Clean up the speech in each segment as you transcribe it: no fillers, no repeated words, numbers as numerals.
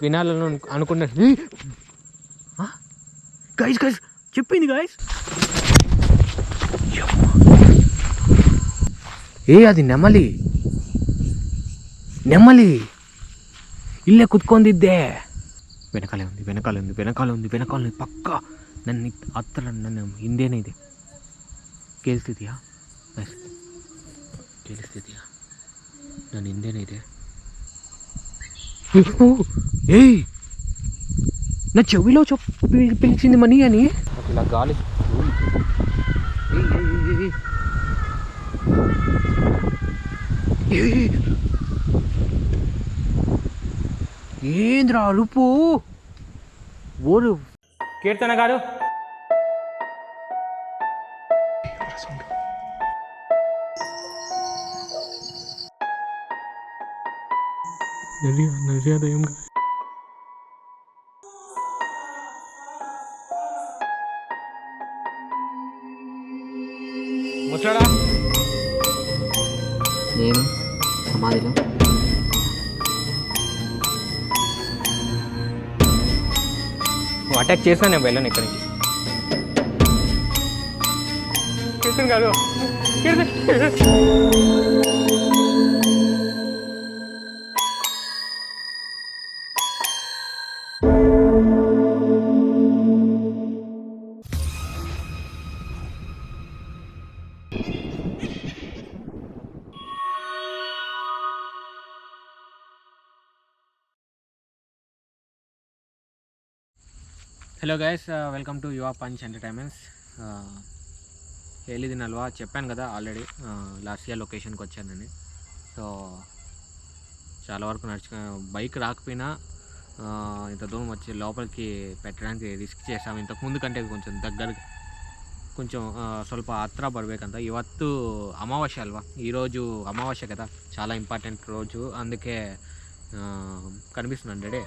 వినాలని అనుకున్నాను. Guys guys చెప్పింది గైస్. అది నెమలి ఇల్లే కుత్కొందిద్దే. వెనకాలే ఉంది పక్క. ನನ್ನ ಹತ್ರ ನನ್ನ ಹಿಂದೇನೇ ಇದೆ. ಕೇಳಿಸ್ತಿದ್ಯಾ ನನ್ನ ಹಿಂದೇನೇ ಇದೆ. ఏయ్ నా చెవిలో పిలిచింది మనీ అని. ఇలా గాలి. ఏంద్రా అరుపు? ఓరు కీర్తన గారు, దయ్యం ముసలాడా నేను సమాధిలో అటాక్ చేసినా నేను వెళ్ళను ఇక్కడి నుంచి. కీర్తన్ గారు, hello guys, welcome to your punch entertainments. ಹೇಳಿದ್ದೀನಲ್ವಾ, చెప్పాను కదా ఆల్రెడీ లాస్ట్ ఇయర్ లొకేషన్కి వచ్చానని. సో చాలా వరకు బైక్ రాకపోయినా ఇంత దూరం వచ్చి లోపలికి పెట్టడానికి ರಿಸ್ಕ್ చేసాము. ఇంతకు ಮುಂದೆ కంటే కొంచెం దగ్గరగా, కొంచెం ಸ್ವಲ್ಪ ಹತ್ರ ಬರಬೇಕಂತ. ಇವತ್ತು ಅಮಾವಾಸ್ಯೆ ಅಲ್ವಾ, ఈరోజు అమావాస్య కదా, చాలా ఇంపార్టెంట్ రోజు. అందుకే ಕನಿಪಿಸ್ತಾನೆ ರೆಡಿ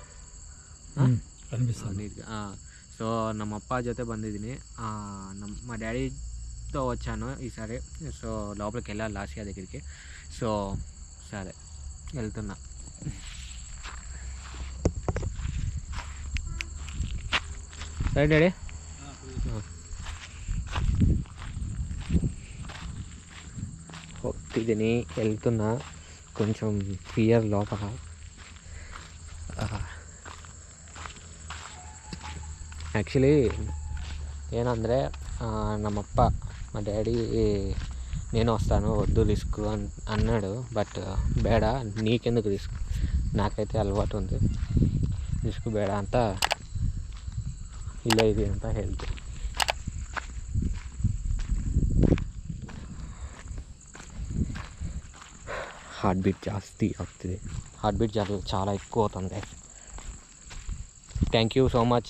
ನೀಟ್గా. సో ನಮ್ಮ ಅಪ್ಪ ಜೊತೆ ಬಂದಿದ್ದೀನಿ, మా డాడీతో వచ్చాను ఈసారి. సో లోపలికి వెళ్ళాలి లాస్యా దగ్గరికి. సో సరే వెళ్తున్నా. సరే డాడీ, ಹೋಗ್ತಿದ್ದೀನಿ, వెళ్తున్నా. కొంచెం ఫియర్ లోపల. యాక్చువల్లీ ಏನಂದರೆ ನಮ್ಮಪ್ಪ మా డాడీ నేను వస్తాను, వద్దు రిస్క్ అన్నాడు. బట్ ಬೇಡ, నీకెందుకు రిస్క్, నాకైతే అలవాటు ఉంది, రిస్క్ ಬೇಡ ಅಂತ ಇಲ್ಲ ಇದೆ ಅಂತ ಹೇಳ್ತು. హార్ట్ బీట్ జాస్తి అవుతుంది, హార్ట్ బీట్ చాలా ఎక్కువ అవుతుంది. Thank you so much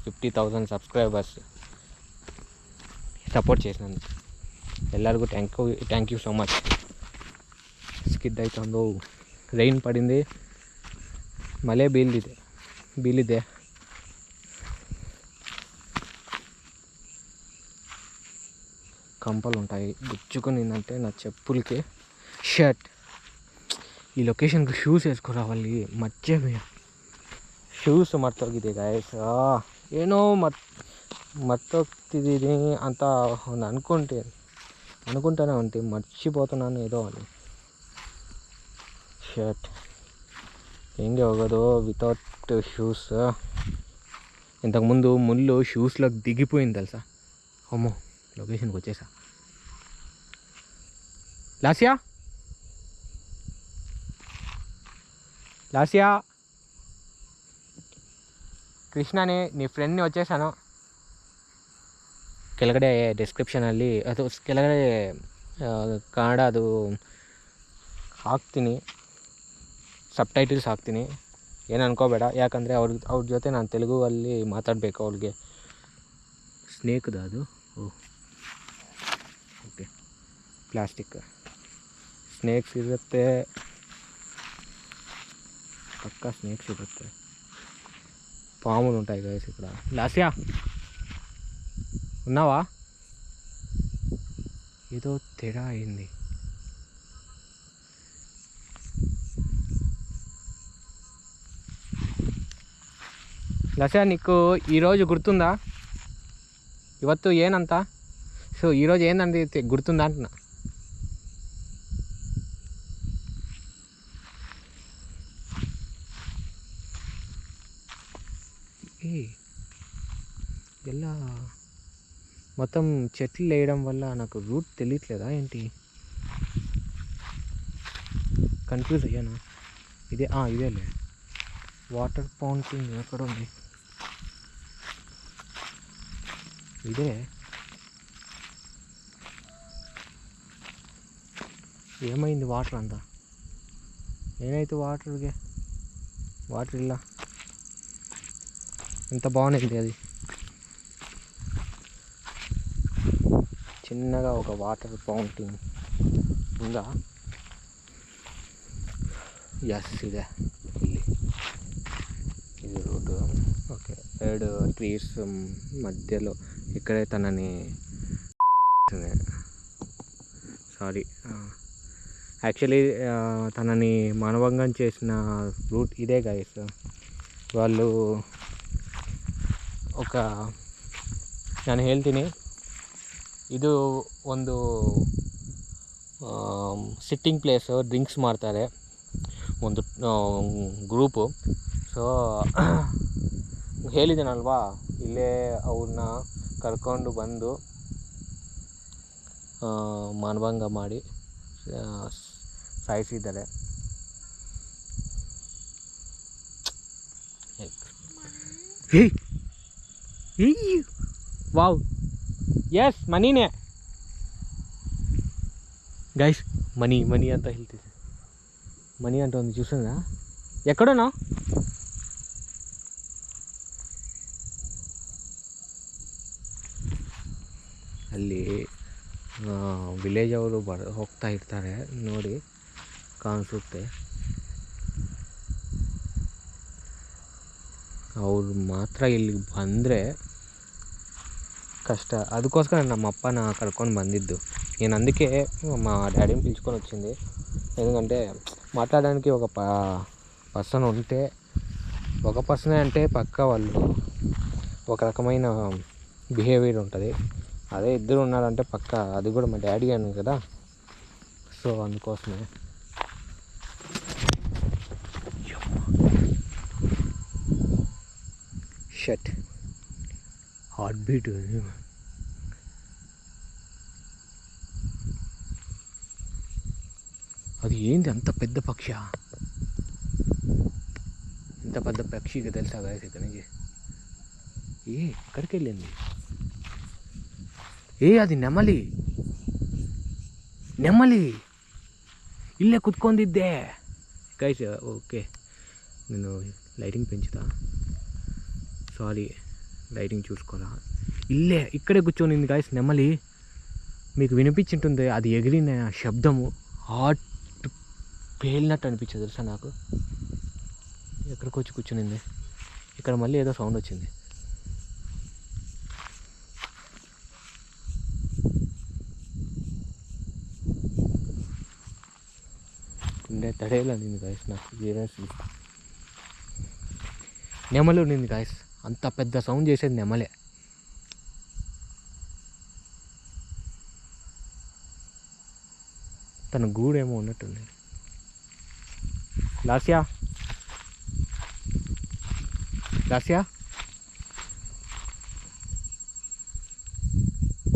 50,000 subscribers support చేసినందుకు ಎಲ್ಲರಿಗೂ thank you so much. Skid ಆಯ್ತು, ರೈನ್ ಪಡಿಂది, ಮಳೆ ಬೀಳಿದೆ. కంపలు ఉంటాయి, గుచ్చుకునిందంటే నా చెప్పులకి. షర్ట్, ఈ లొకేషన్కి షూస్ వేసుకురావాలి, మర్చిపోయా. ಶೂಸ್ ಮರ್ತೋಗಿದೆ ಗಾಯಸ್. ಏನೋ మర్తోಗ್ತಿದ್ದೀನಿ ಅಂತ ಒಂದು అనుకుంటానే ఉంటే మర్చిపోతున్నాను ఏదో అని. షర్ట్ ಹೆಂಗೆ ಹೋಗೋದು వితౌట్ షూస్? ఇంతకుముందు ముళ్ళు షూస్లోకి దిగిపోయింది తెలుసా. అమ్మో, లొకేషన్కి వచ్చేసా. లాస్యా ಕೃಷ್ಣನೇ, ನೀ ಫ್ರೆಂಡ್ನೇ వచ్చేసాను. ಕೆಳಗಡೆ ಡಿಸ್ಕ್ರಿಪ್ಷನಲ್ಲಿ ಅದು ಕೆಳಗಡೆ ಕನ್ನಡ ಅದು ಹಾಕ್ತೀನಿ, ಸಬ್ ಟೈಟಲ್ಸ್ ಹಾಕ್ತೀನಿ, ಏನು ಅನ್ಕೋಬೇಡ. ಯಾಕಂದರೆ ಅವ್ರ ಜೊತೆ ನಾನು ತೆಲುಗುವಲ್ಲಿ ಮಾತಾಡಬೇಕು. ಅವ್ಳಿಗೆ ಸ್ನೇಕ್ದ ಅದು ಓಕೆ, ಪ್ಲಾಸ್ಟಿಕ್ ಸ್ನೇಕ್ಸ್ ಇರುತ್ತೆ, ಪಕ್ಕ ಸ್ನೇಕ್ಸ್ ಇರುತ್ತೆ, పాములు ఉంటాయి గైస్ ఇక్కడ. లాస్యా ఉన్నావా? ఏదో తేడా అయింది. లస్యా నీకు ఈరోజు గుర్తుందా? ಇವತ್ತು ಏನಂತ? సో ఈరోజు ఏందంటే గుర్తుందా అంటున్నా. ఎలా మొత్తం చెట్లు వేయడం వల్ల నాకు రూట్ తెలియట్లేదా ఏంటి? కన్ఫ్యూజ్ అయ్యాను. ఇదేలే వాటర్ ఫౌంటైన్ ఎక్కడ ఉంది? ఇదే. ఏమైంది వాటర్ అంతా? నేనైతే వాటర్ ఇలా ఎంత బాగుంది అది. చిన్నగా ఒక వాటర్ ఫౌంటైన్ ఉందా? ఎస్ ఇదే ఇది రోడ్డు. ఓకే 7 ట్రీస్ మధ్యలో ఇక్కడే తనని సారీ యాక్చువల్లీ తనని మానభంగం చేసిన రూట్ ఇదే గైస్. వాళ్ళు ನಾನು ಹೇಳ್ತೀನಿ, ಇದು ಒಂದು ಸಿಟ್ಟಿಂಗ್ ಪ್ಲೇಸು. ಡ್ರಿಂಕ್ಸ್ ಮಾಡ್ತಾರೆ ಒಂದು ಗ್ರೂಪು. ಸೊ ಹೇಳಿದ್ದೀನಲ್ವಾ, ಇಲ್ಲೇ ಅವ್ರನ್ನ ಕರ್ಕೊಂಡು ಬಂದು ಮಾನಭಂಗ ಮಾಡಿ ಸಾಯಿಸಿದ್ದಾರೆ. ವಾವ್, ಎಸ್ ಮನಿನೇ ಗೈಸ್. ಮನಿ ಅಂತ ಹೇಳ್ತಿದ್ದೆ. ಮನಿ ಅಂತ ಒಂದು చూసారా? ఎక్కడోనా? ಅಲ್ಲಿ ವಿಲೇಜ್ ಅವರು ಹೋಗ್ತಾ ಇರ್ತಾರೆ ನೋಡಿ, ಕಾಣಿಸುತ್ತೆ. ಅವ್ರು ಮಾತ್ರ ಇಲ್ಲಿಗೆ ಬಂದರೆ కష్ట. అందుకోసం ನಮ್ಮ అప్పನ కర్కొని ಬಂದಿದ್ದು. నేను అందుకే మా డాడీని పిలుచుకొని వచ్చింది. ఎందుకంటే మాట్లాడడానికి ఒక పర్సన్ ఉంటే, ఒక పర్సనే అంటే పక్క వాళ్ళు ఒక రకమైన బిహేవియర్ ఉంటుంది. అదే ఇద్దరు ఉన్నారంటే పక్క, అది కూడా మా డాడీ అని కదా. సో అందుకోసమే షట్ హార్ట్ బీట్. అది ఏంది అంత పెద్ద పక్షి? ఎంత పెద్ద పక్షికి తెలుసా గాయస్? ఇక్కడ నుంచి ఎక్కడికి వెళ్ళింది? అది నెమలి ఇల్లే కుత్కొందిద్దే గైస్. ఓకే, నేను లైటింగ్ పెంచుతా. సారీ, లైటింగ్ చూసుకోరా. ఇక్కడే కూర్చొనింది గాయస్ నెమలి. మీకు వినిపించుంటుంది అది ఎగిరిన శబ్దము. హార్ట్ పేలినట్టు అనిపించదు తెలుసా నాకు. ఎక్కడికి వచ్చి కూర్చునింది. ఇక్కడ మళ్ళీ ఏదో సౌండ్ వచ్చింది. గుండె తడేలా నింది గాయస్ నాకు. సీరియస్లీ నెమలి ఉండింది గాయస్. అంత పెద్ద సౌండ్ చేసేది నెమలే. తన గూడేమో ఉన్నట్టుంది. లాస్యా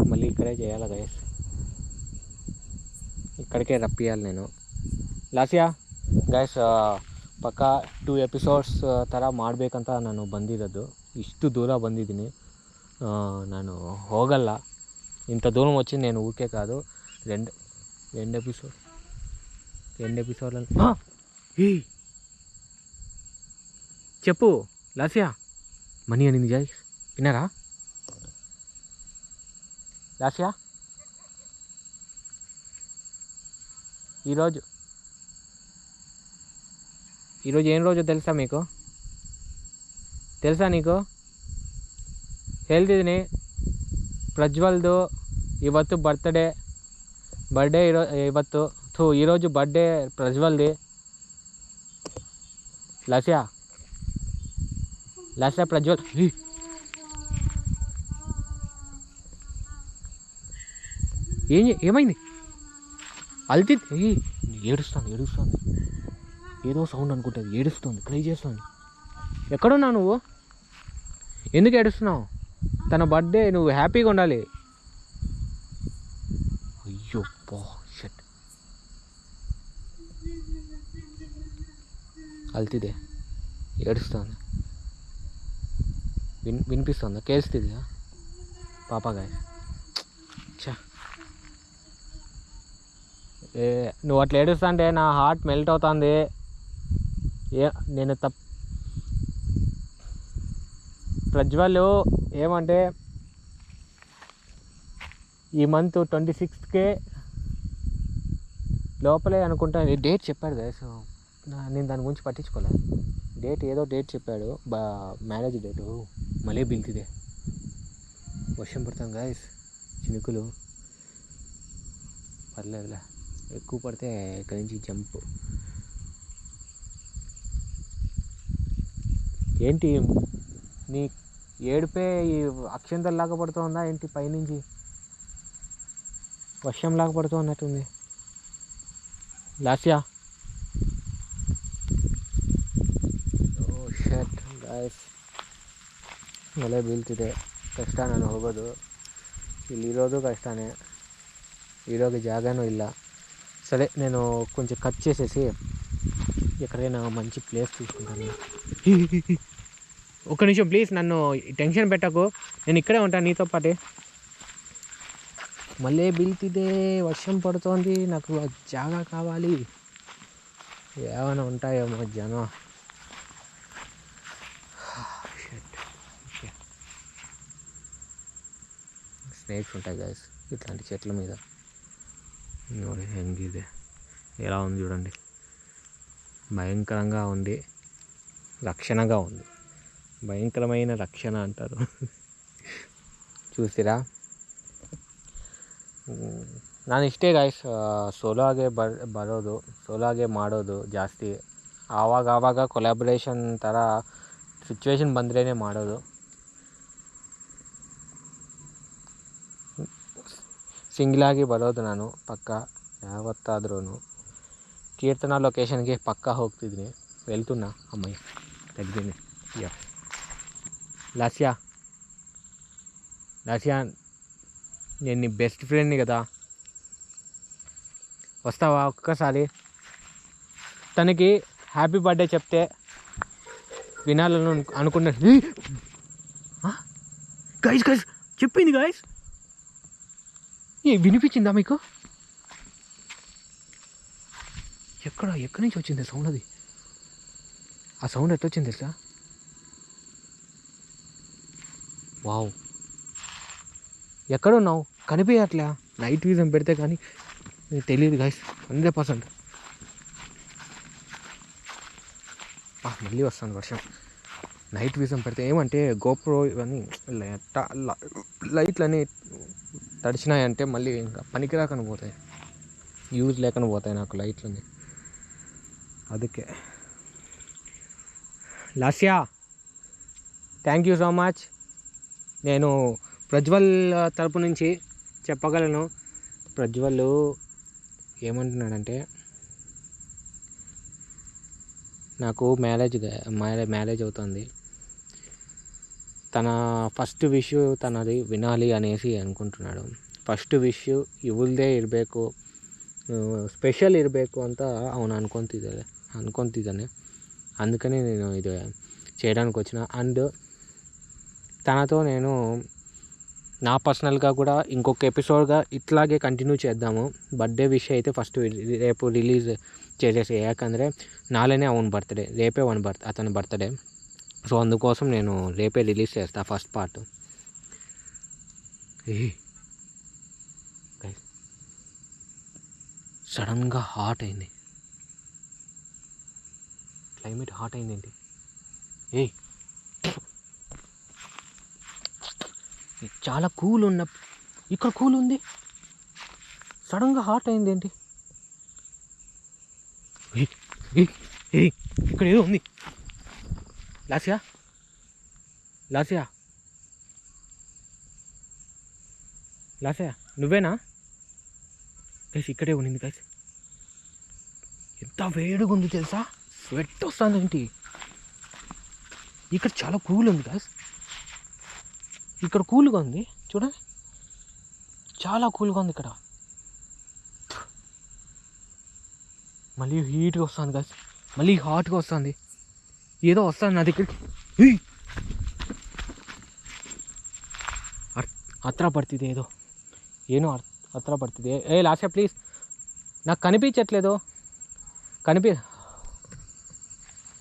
మళ్ళీ ఇక్కడే చేయాలా గైస్? ఇక్కడికే రప్పియాలి నేను. లాస్యా ಗೈಸ್ ಪಕ್ಕ 2 ಎಪಿಸೋಡ್ಸ್ ಥರ ಮಾಡಬೇಕಂತ ನಾನು ಬಂದಿರೋದು. ಇಷ್ಟು ದೂರ ಬಂದಿದ್ದೀನಿ. ನಾನು ಹೋಗಲ್ಲ. ఇంత దూరం వచ్చి నేను ఊరికే కాదు. రెండు ఎపిసోడ్లను చెప్పు లాస్యా. మనీ అనింది గైస్, విన్నారా? లాస్యా ఈరోజు ఏం రోజు తెలుసా మీకు? తెలుసా నీకు? ಹೇಳ್ತಿದ್ದೀನಿ. ಪ್ರಜ್ವಲ್ದು ಇವತ್ತು ಬರ್ಡೇ ಇವತ್ತು ఈరోజు బర్త్డే ప్రజ్వల్ది. లాస్యా లాస్యా ప్రజ్వల్ ఏమైంది అల్తి ఏడుస్తుంది ఏదో సౌండ్ అనుకుంటుంది, ఏడుస్తుంది, క్రై చేస్తుంది. ఎక్కడున్నావు నువ్వు? ఎందుకు ఏడుస్తున్నావు? తన బర్త్డే, నువ్వు హ్యాపీగా ఉండాలి. అయ్యో షట్. అల్తిదే ఏడుస్తుంది, వినిపిస్తుందా? కేల్స్తుందా పాపగా? చా, నువ్వు అట్లా ఏడుస్తా అంటే నా హార్ట్ మెల్ట్ అవుతుంది. నేను ప్రజ్వల్ ఏమంటే ఈ మంత్ 26కే లోపలే అనుకుంటా డేట్ చెప్పాడు కదా. సో నేను దాని గురించి పట్టించుకోలేదు. ఏదో డేట్ చెప్పాడు, మ్యారేజ్ డేటు. మళ్ళీ బిల్తిదే వర్షం పడతాం గాయస్, చినుకులు. పర్లేదులే, ఎక్కువ పడితే ఇక్కడి నుంచి జంప్. ఏంటి నీ ఏడిపే ఈ అక్షంతల్లాగా పడుతుందా ఏంటి? పైనుంచి వర్షంలాగా పడుతూ ఉన్నట్టుంది. లాస్యా షట్ ಗಾಯ್ಸ್, ಮಳೆ ಬೀಳ್ತಿದೆ. ಕಷ್ಟ, ನಾನು ಹೋಗೋದು ಇಲ್ಲಿರೋದು ಕಷ್ಟನೇ, ಇರೋಗೆ ಜಾಗನೂ ಇಲ್ಲ. సరే నేను కొంచెం కట్ చేసేసి ఎక్కడైనా మంచి ప్లేస్ చూసుకుంటాను. ఒక్క నిమిషం ప్లీజ్, నన్ను టెన్షన్ పెట్టకు, నేను ఇక్కడే ఉంటాను నీతో పాటే. మళ్ళీ బీల్తిదే, వర్షం పడుతోంది, నాకు జాగా కావాలి. ఏమైనా ఉంటాయేమో జనం. స్నేక్స్ ఉంటాయి గాయస్ ఇట్లాంటి చెట్ల మీద. హెంగిదే ఎలా ఉంది చూడండి, భయంకరంగా ఉంది, రక్షణగా ఉంది. ಭಯಂಕರమైన ರಕ್ಷಣೆ ಅಂತಾರು. చూసిరా, ನಾನು ಇಷ್ಟೇ ಗಾಯ್ಸ್, ಸೋಲೋಗೆ ಬರೋದು, ಸೋಲೋಗೆ ಮಾಡೋದು ಜಾಸ್ತಿ. ಆವಾಗ ಕೊಲಾಬ್ರೇಷನ್ ಥರ ಸಿಚುವೇಶನ್ ಬಂದ್ರೇ ಮಾಡೋದು. ಸಿಂಗಲಾಗಿ ಬರೋದು ನಾನು ಪಕ್ಕ ಯಾವತ್ತಾದ್ರೂ. ಕೀರ್ತನಾ ಲೊಕೇಶನ್ಗೆ ಪಕ್ಕ ಹೋಗ್ತಿದ್ದೀನಿ, వెళ్తున్నా. అమ్మాయి తగ్గింది. లాస్యా నేను నీ బెస్ట్ ఫ్రెండ్ని కదా, వస్తావా ఒక్కసారి? తనకి హ్యాపీ బర్త్డే చెప్తే వినాలని అనుకున్నాను. గైస్ చెప్పింది గైస్, వినిపించిందా మీకు? ఎక్కడి నుంచి వచ్చింది సౌండ్? అది ఆ సౌండ్ ఎట్లా వచ్చింది తెలుసా? వావ్, ఎక్కడున్నావు? కనిపించట్లే, నైట్ విజన్ పెడితే కానీ తెలియదు గైస్ 100%. మళ్ళీ వస్తుంది వర్షం. నైట్ విజన్ పెడితే ఏమంటే గోప్రో ఇవన్నీ లైట్లన్నీ తడిచినాయంటే మళ్ళీ ఇంకా పనికి రాకుండా పోతాయి, యూజ్ లేకుండా పోతాయి నాకు లైట్లన్నీ. ಅದಕ್ಕೆ Lasya thank you so much. నేను ప్రజ్వల్ తరపు నుంచి చెప్పగలను. ప్రజ్వల్ ఏమంటున్నాడంటే, నాకు మ్యారేజ్ అవుతుంది, తన ఫస్ట్ ವಿಶ್ ತನ್ನది వినాలి అనేసి అనుకుంటున్నాడు. ಫಸ್ಟ್ ವಿಶ್ ಇವಳದೇ ಇರಬೇಕು, ಸ್ಪೆಷಲ್ ಇರಬೇಕು ಅಂತ ಅವನು ಅನ್ಕೊತಿದ್ದಾನೆ. అందుకని నేను ఇది చేయడానికి వచ్చిన. అండ్ తనతో నేను నా పర్సనల్గా కూడా ఇంకొక ఎపిసోడ్గా ఇట్లాగే కంటిన్యూ చేద్దాము. బర్త్డే విష్ అయితే ఫస్ట్ రేపు రిలీజ్ చేసేసి, ಯಾಕಂದರೆ నాಳೆనే ಅವನ బర్త్డే, రేపే అతని బర్త్డే. సో అందుకోసం నేను రేపే రిలీజ్ చేస్తా ఫస్ట్ పార్ట్. సడన్గా హాట్ అయింది, క్లైమేట్ హాట్ అయిందేంటి? చాలా కూల్ ఉన్న ఇక్కడ కూల్ ఉంది, సడన్గా హాట్ అయిందేంటి? ఇక్కడ ఏదో ఉంది. లాస్యా లాస్యా నువ్వేనా గైస్? ఇక్కడే ఉన్నింది గైస్. ఎంత వేడిగా ఉంది తెలుసా, స్వెట్ వస్తుంది ఏంటి. ఇక్కడ చాలా కూల్ ఉంది గైస్, ఇక్కడ కూల్గా ఉంది చూడండి, చాలా కూల్గా ఉంది ఇక్కడ. మళ్ళీ హీట్గా వస్తుంది గైస్, మళ్ళీ హాట్గా వస్తుంది, ఏదో వస్తుంది నా దగ్గరికి. ಹತ್ರ ಬರ್ತಿದೆ ఏదో ಏನೋ ಹತ್ರ ಬರ್ತಿದೆ. లాస్యా ప్లీజ్, నాకు కనిపించట్లేదు.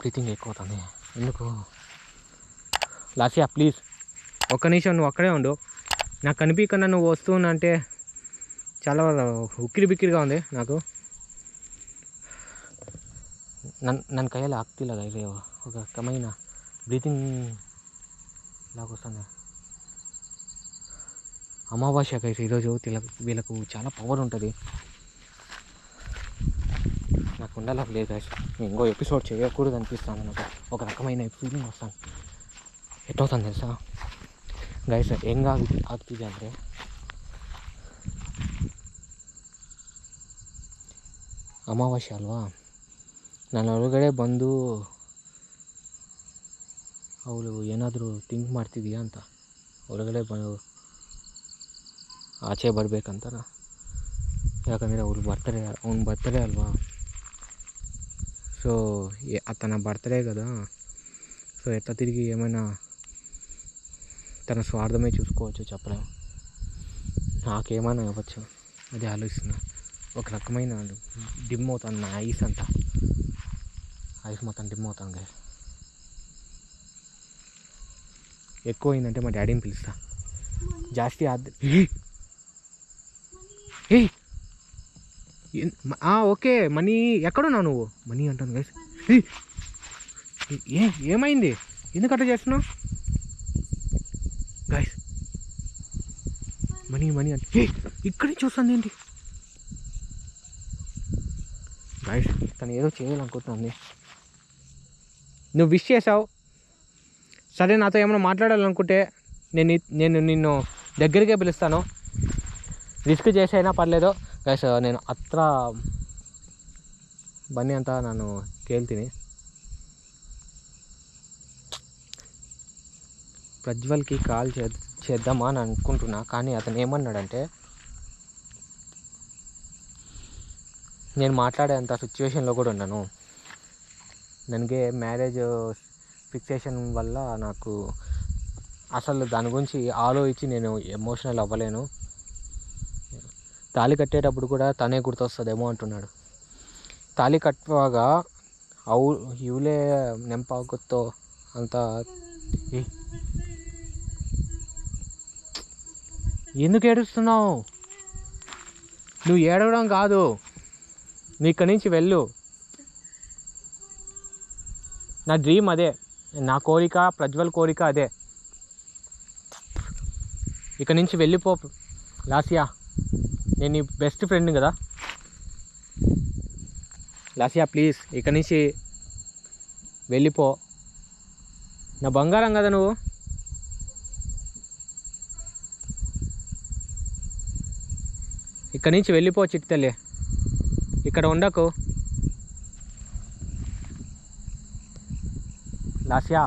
బ్రీతింగ్ ఎక్కువ అవుతుంది ఎందుకు. లాస్యా ప్లీజ్ ఒక్క నిమిషం నువ్వు అక్కడే ఉండు. నాకు కనిపించకుండా నువ్వు వస్తున్నా అంటే చాలా ఉక్కిరి బిక్కిరిగా ఉంది నాకు. ನನ್ನ ಕೈಯಲ್ಲಿ ಆಗ್ತಿಲ್ಲ ಗೈಸ್, ఒక రకమైన బ్రీతింగ్ లాగా వస్తుంది. అమావాస్య గైస్ ఈరోజు, వీళ్ళకు చాలా పవర్ ఉంటుంది, నాకు ఉండాలి లేదు గైస్. ఇంకో ఎపిసోడ్ చేయకూడదు అనిపిస్తుంది నాకు, ఒక రకమైన ఫీలింగ్ వస్తాను. ఎట్టవుతుంది తెలుసా ಗೈಸ್, ಆಗ್ತಿದೆ ಅಂದರೆ ಅಮಾವಾಸ್ಯೆ ಅಲ್ವಾ, ನಾನು ಒಳಗಡೆ ಬಂದು ಅವಳು ಏನಾದರೂ ಥಿಂಕ್ ಮಾಡ್ತಿದೀಯಾ ಅಂತ ಒಳಗಡೆ ಬಂದು ಆಚೆ ಬರಬೇಕಂತನ. ಯಾಕಂದರೆ ಅವ್ನ ಬರ್ತಡೇ అల్వా, సో తన బర్త్డే కదా, సో ఎట్లా తిరిగి ఏమైనా తన స్వార్థమే చూసుకోవచ్చు చెప్పలేము, నాకేమైనా అవ్వచ్చు అది ఆలోచిస్తున్నా. ఒక రకమైన డిమ్ అవుతాను నా ఐస్ అంతా, ఐస్ మొత్తం డిమ్ అవుతాను గైస్. ఎక్కువ అయిందంటే మా డాడీని పిలుస్తా. జాస్తి ఓకే మనీ, ఎక్కడున్నావు నువ్వు? మనీ అంటాను గైస్. ఏమైంది, ఎందుకట్లా చేస్తున్నావు గైస్? మనీ అంటే ఇక్కడి నుంచి వస్తుంది ఏంటి గైస్? తను ఏదో చేయాలనుకుంటుంది. నువ్వు విష్ చేసావు సరే, నాతో ఏమైనా మాట్లాడాలనుకుంటే నేను నిన్ను దగ్గరికే పిలుస్తాను, ರಿಸ್ಕ್ చేసైనా పర్లేదు ಗೈಸ್. నేను ಹತ್ರ ಬನ್ನಿ ಅಂತ ನಾನು ಕೇಳ್ತೀನಿ. ప్రజ్వల్కి కాల్ చేద్దామా అని అనుకుంటున్నా, కానీ అతను ఏమన్నాడంటే నేను మాట్లాడేంత సిచ్యువేషన్లో కూడా ఉన్నాను, ನನಗೆ మ్యారేజ్ ఫిక్సేషన్ వల్ల నాకు అసలు దాని గురించి ఆలోచించి నేను ఎమోషనల్ అవ్వలేను, తాళి కట్టేటప్పుడు కూడా తనే గుర్తొస్తుందేమో ಅಂటున్నాడు. ತಾಳಿ ಕಟ್ಟುವಾಗ ಇವಳೇ ನೆನಪಾಗುತ್ತೋ ಅಂತ. ఎందుకు ఏడుస్తున్నావు? నువ్వు ఏడవడం కాదు, నువ్వు ఇక్కడి నుంచి వెళ్ళు. నా డ్రీమ్ అదే, నా కోరిక, ప్రజ్వల్ కోరిక అదే. ఇక్కడి నుంచి వెళ్ళిపో లాస్యా, నేను నీ బెస్ట్ ఫ్రెండ్ కదా లాస్యా, ప్లీజ్ ఇక్కడి నుంచి వెళ్ళిపో. నా బంగారం కదా నువ్వు. ఇక్కడి నుంచి వెళ్ళిపో చిట్తల్లి, ఇక్కడ ఉండకు లాస్యా.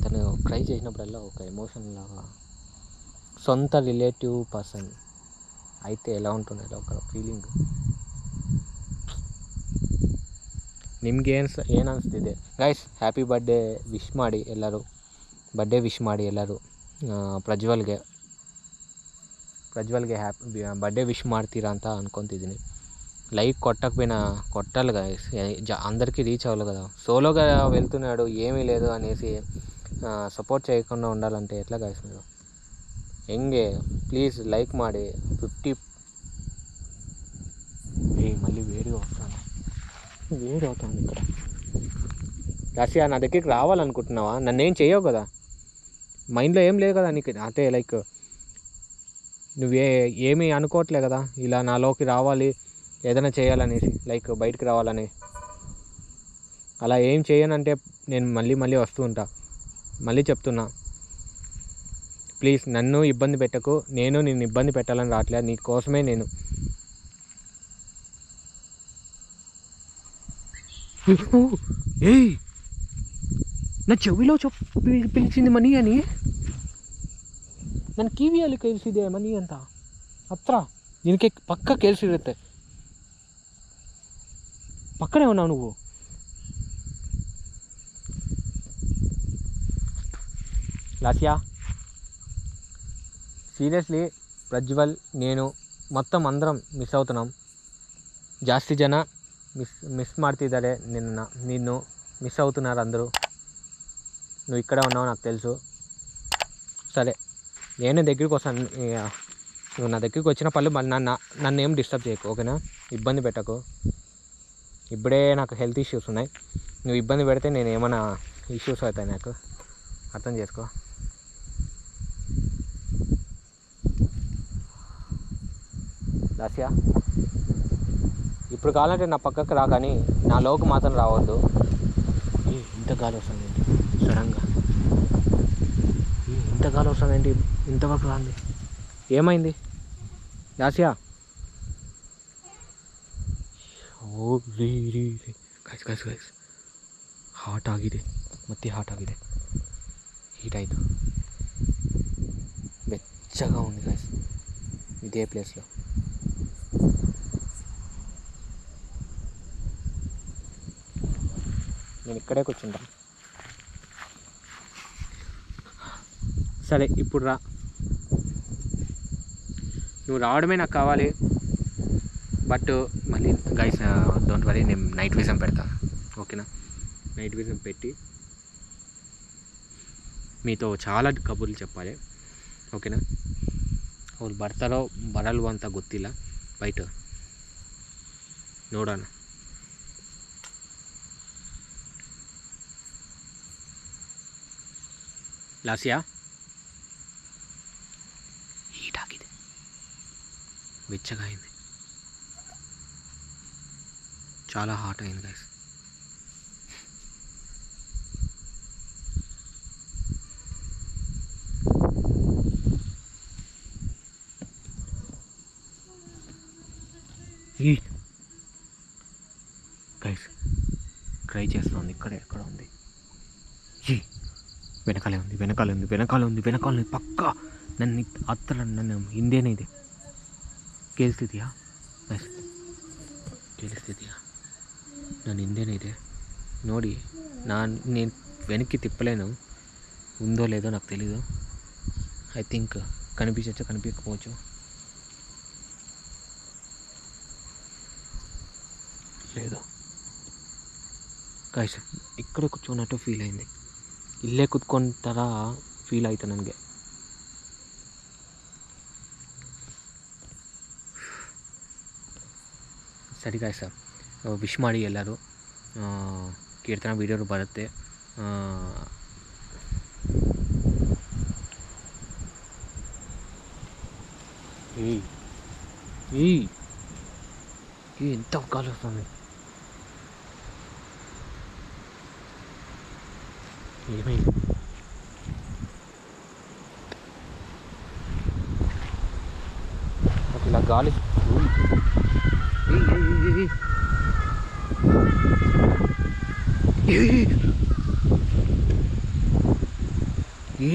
తను క్రై చేసినప్పుడల్లా ఒక ఎమోషన్ లాగా, సొంత రిలేటివ్ పర్సన్ అయితే ఎలా ఉంటుందో ఒక ಫೀಲಿಂಗ್. ನಿಮಗೆ ಏನು ಅನಿಸ್ತಿದೆ ಗೈಸ್? ಹ್ಯಾಪಿ ಬರ್ಡೇ ವಿಶ್ ಮಾಡಿ ಎಲ್ಲರೂ, ಬರ್ಡೇ ವಿಶ್ ಮಾಡಿ ಎಲ್ಲರೂ. ಪ್ರಜ್ವಲ್ಗೆ హ్యాపీ బర్త్డే విష్ ಮಾಡ್ತೀರಾ ಅಂತ అనుకుంటుದ್ದೀನಿ. లైక్ కొట్టకపోయినా కొట్టాలి గైస్, అందరికీ రీచ్ అవ్వాలి కదా. సోలోగా వెళ్తున్నాడు ఏమీ లేదు అనేసి సపోర్ట్ చేయకుండా ఉండాలంటే ఎట్లా గైస్? మీరు ಹೆಂಗೆ ప్లీజ్ లైక్ ಮಾಡಿ 50. మళ్ళీ వేడి అవుతుంది ఇక్కడ. రాసియా, నా దగ్గరికి రావాలనుకుంటున్నావా? నన్నేం చేయవు కదా, మైండ్లో ఏం లేదు కదా నీకు, అంటే లైక్ ఏమీ అనుకోవట్లే కదా ఇలా నాలోకి రావాలి, ఏదైనా చేయాలనేసి, లైక్ బయటికి రావాలని. అలా ఏం చేయనంటే నేను మళ్ళీ మళ్ళీ వస్తూ ఉంటా. మళ్ళీ చెప్తున్నా, ప్లీజ్ నన్ను ఇబ్బంది పెట్టకు. నేను నిన్ను ఇబ్బంది పెట్టాలని రావట్లేదు, నీ కోసమే నేను. ఏయ్, నా చెవిలో పిలిచింది మనీ అని. ನನ್ನ ಕಿವಿಯಲ್ಲಿ ಕೇಳಿಸಿದೆ ಮನಿ ಅಂತ. ಹತ್ರ ನಿನಗೆ ಪಕ್ಕ ಕೇಳಿಸಿರುತ್ತೆ. పక్కనే ఉన్నావు నువ్వు. లాస్యా, సీరియస్లీ ప్రజ్వల్, నేను మొత్తం అందరం మిస్ అవుతున్నాం. ಜಾಸ್ತಿ ಜನ మిస్ ಮಾಡ್ತಿದ್ದಾರೆ. నిన్ను మిస్ అవుతున్నారు అందరూ. నువ్వు ఇక్కడ ఉన్నావు నాకు తెలుసు. సరే, నేను దగ్గరికి వస్తాను. నువ్వు నా దగ్గరికి వచ్చిన పళ్ళు మళ్ళీ నన్ను ఏం డిస్టర్బ్ చేయకు, ఓకేనా? ఇబ్బంది పెట్టకు. ఇప్పుడే నాకు హెల్త్ ఇష్యూస్ ఉన్నాయి. నువ్వు ఇబ్బంది పెడితే నేను ఏమైనా ఇష్యూస్ అవుతాయి, నాకు అర్థం చేసుకో. లాస్యా, ఇప్పుడు కావాలంటే నా పక్కకు రా, కానీ నాలోకి మాత్రం రావద్దు. ఇంత గాలి వస్తుందండి సడన్గా, ఇంత గాలి వస్తుందండి, ఇంతవరకు రాంది. ఏమైంది లాస్యా? ಓ ರೀ ರೀ ರೀ ಗೈಸ್ ಹಾಟ್ ಆಗಿದೆ, ಮತ್ತೆ ಹಾಟ್ ಆಗಿದೆ, హీట్ ಆಯಿತು. ಬೆಚ್ಚగా ఉంది గైస్ ఇదే ప్లేస్లో. నేను ఇక్కడే కూర్చుంటాను. సరే, ఇప్పుడు రా. నువ్వు రావడమే నాకు కావాలి. బట్ మళ్ళీ గైస్ డోంట్ వరీ, నేను నైట్ విజన్ పెడతా, ఓకేనా? నైట్ విజన్ పెట్టి మీతో చాలా కబుర్లు చెప్పాలి, ఓకేనా? ಅವ್ರು ಬರ್ತಾರೋ ಬರಲ್ವೋ ಅಂತ ಗೊತ್ತಿಲ್ಲ, ಬೈಟ್ ನೋಡೋಣ. లాస్యా, హీట్ ఆಗಿದೆ, వెచ్చగా అయింది, చాలా హాట్ అయింది గైస్. గైస్ ట్రై చేస్తుంది, ఎక్కడ ఉంది? వెనకాలే ఉంది ಪಕ್ಕ ನನ್ನ ಹತ್ರ. ನನ್ನ ಹಿಂದೆನೇ ಇದೆ. ಕೇಳಿಸ್ತಿದ್ಯಾ ಗೈಸ್? ಕೇಳಿಸ್ತಿದ್ಯಾ? ನನ್ನ ಹಿಂದೆನೇ ಇದೆ ನೋಡಿ. నేను వెనక్కి తిప్పలేను, ఉందో లేదో నాకు తెలీదు. ఐ థింక్ కనిపించచ్చు, కనిపించకపోవచ్చు. లేదు ಗೈಸ್, ఇక్కడ కూర్చున్నట్టు ಫೀಲ್ ಅయింది. ಇಲ್ಲೇ ಕುತ್ಕೊಂಡ ಥರ ಫೀಲ್ ಆಯಿತು ನನಗೆ. ಸರಿ ಗೈಸ್, ವಿಶ್ ಮಾಡಿ ಎಲ್ಲರೂ. ಕೀರ್ತನ ವೀಡಿಯೋರು ಬರುತ್ತೆ. ఎంత గాలి వస్తుంది. ఏమైంది? నాకు ఇలా గాలి.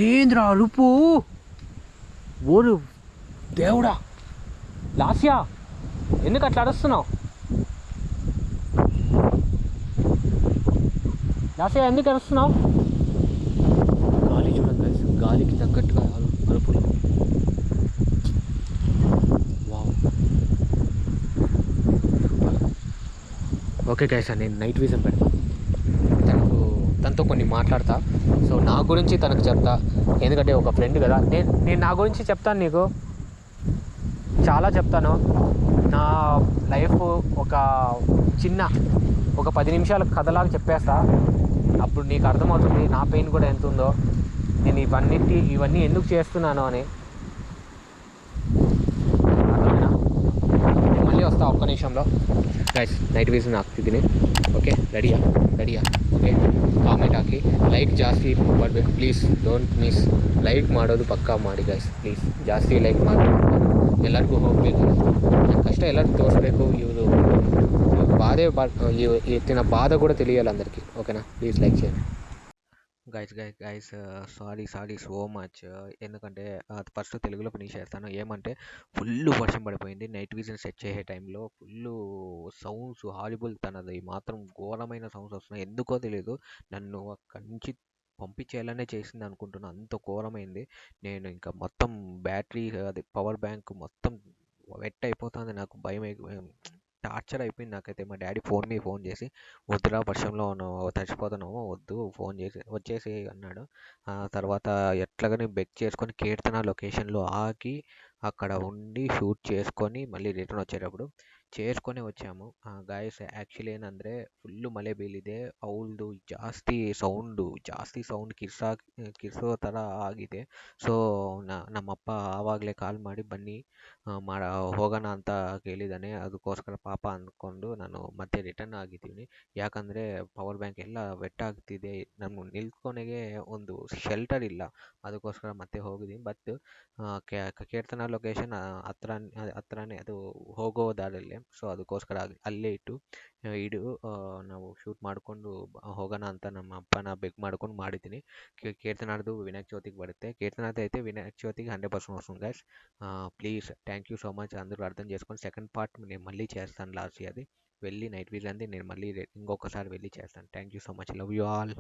ఏంద్రా అరుపు? ఓరు దేవుడా! లాస్యా, ఎందుకు అట్లా అరుస్తున్నావు? లాస్యా, ఎందుకు అరుస్తున్నావు? గాలి చూడండి గైస్, గాలికి తగ్గట్టుగా అరుపులు. వావ్, ఓకే గైస్, నేను నైట్ విజన్ పెడతా. తనతో కొన్ని మాట్లాడతా. సో నా గురించి తనకు చెప్తా, ఎందుకంటే ఒక ఫ్రెండ్ కదా. నేను నా గురించి చెప్తాను, నీకు చాలా చెప్తాను. నా లైఫ్ ఒక 10 నిమిషాల కథలాగా చెప్పేస్తా. అప్పుడు నీకు అర్థమవుతుంది నా పెయిన్ కూడా ఎంత ఉందో, నేను ఇవన్నీ ఎందుకు చేస్తున్నాను అని. అర్థమైనా? మళ్ళీ వస్తా ఒక్క నిమిషంలో. ಗೈಸ್ ನೈಟ್ ವಿಷನ್ ಹಾಕ್ತಿದ್ದೀನಿ. ಓಕೆ, ರೆಡಿಯಾ ಓಕೆ. ಕಾಮೆಂಟ್ ಹಾಕಿ, ಲೈಕ್ ಜಾಸ್ತಿ ಮಾಡಬೇಕು ಪ್ಲೀಸ್, ಡೋಂಟ್ ಮಿಸ್. ಲೈಕ್ ಮಾಡೋದು ಪಕ್ಕಾ ಮಾಡಿ ಗೈಸ್ ಪ್ಲೀಸ್. ಜಾಸ್ತಿ ಲೈಕ್ ಮಾಡಿ, ಎಲ್ಲರಿಗೂ ಹೋಗಬೇಕು, ನನ್ನ ಕಷ್ಟ ಎಲ್ಲರಿಗೂ ತೋರಿಸ್ಬೇಕು. ఇವರು బాధే ఎత్తిన బాధ కూడా తెలియాలి అందరికీ. ఓకేనా, ప్లీజ్ లైక్ చేయండి గైస్. Sorry so much. ఎందుకంటే ఫస్ట్ తెలుగులో ఫినిష్ చేస్తాను. ఏమంటే ఫుల్ వర్షం పడిపోయింది. నైట్ విజన్ సెట్ చేసే టైంలో ఫుల్ సౌండ్స్ హారిబుల్, తనది మాత్రం ఘోరమైన సౌండ్స్ వస్తున్నాయి. ఎందుకో తెలియదు, నన్ను అక్కడి నుంచి పంపించేయాలనే చేసింది అనుకుంటున్నాను. అంత ఘోరమైంది. నేను ఇంకా మొత్తం బ్యాటరీ, అది పవర్ బ్యాంక్ మొత్తం వెట్ అయిపోతుంది. నాకు భయం టార్చర్ అయిపోయింది నాకైతే. మా డాడీ ఫోన్ చేసి, వద్దురా వర్షంలో తడిసిపోతున్నాము, వద్దు, ఫోన్ చేసి వచ్చేసి అన్నాడు. తర్వాత ఎట్లాగని బెక్ చేసుకొని కీర్తన లొకేషన్లో ఆగి అక్కడ ఉండి షూట్ చేసుకొని మళ్ళీ రిటర్న్ వచ్చేటప్పుడు చేసుకొని వచ్చాము. ಗಾಯ್ಸ್ ಆ್ಯಕ್ಚುಲಿ ಏನಂದರೆ ಫುಲ್ಲು ಮಳೆ ಬೀಳಿದೆ. ಅವಳದು ಜಾಸ್ತಿ ಸೌಂಡ್ ಕಿರ್ಸೋ ಥರ ಆಗಿದೆ. ಸೊ ನಮ್ಮಪ್ಪ ಆವಾಗಲೇ ಕಾಲ್ ಮಾಡಿ ಬನ್ನಿ ಹೋಗೋಣ ಅಂತ ಕೇಳಿದ್ದಾನೆ. ಅದಕ್ಕೋಸ್ಕರ ಪಾಪ ಅಂದ್ಕೊಂಡು ನಾನು ಮತ್ತೆ ರಿಟರ್ನ್ ಆಗಿದ್ದೀನಿ. ಯಾಕಂದರೆ ಪವರ್ ಬ್ಯಾಂಕ್ ಎಲ್ಲ ವೆಟ್ ಆಗ್ತಿದೆ, ನಮ್ಮ ನಿಲ್ಕೊನೆಗೆ ಒಂದು ಶೆಲ್ಟರ್ ಇಲ್ಲ. ಅದಕ್ಕೋಸ್ಕರ ಮತ್ತೆ ಹೋಗಿದ್ದೀನಿ. ಬಟ್ ಕೀರ್ತನ ಲೊಕೇಶನ್ ಹತ್ರನೇ, ಅದು ಹೋಗೋ ದಾರಿಯಲ್ಲೇ. ಸೊ ಅದಕ್ಕೋಸ್ಕರ ಅಲ್ಲೇ ಇಡು ನಾವು ಶೂಟ್ ಮಾಡಿಕೊಂಡು ಹೋಗೋಣ ಅಂತ ನಮ್ಮ ಅಪ್ಪನ ಬೆಗ್ ಮಾಡ್ಕೊಂಡು ಮಾಡಿದ್ದೀನಿ. ಕೀರ್ತನಾಡ್ದು వినాయక చవితికి పడితే, కీర్తనాథ్ అయితే వినాయక చవితికి 100% వస్తుంది guys. Please thank you so much. అందరూ అర్థం చేసుకొని సెకండ్ పార్ట్ నేను మళ్ళీ చేస్తాను. లాస్ట్ ఇయర్ది వెళ్ళి నైట్ విజన్ది నేను మళ్ళీ ఇంకొకసారి వెళ్ళి చేస్తాను. Thank you so much. Love you all.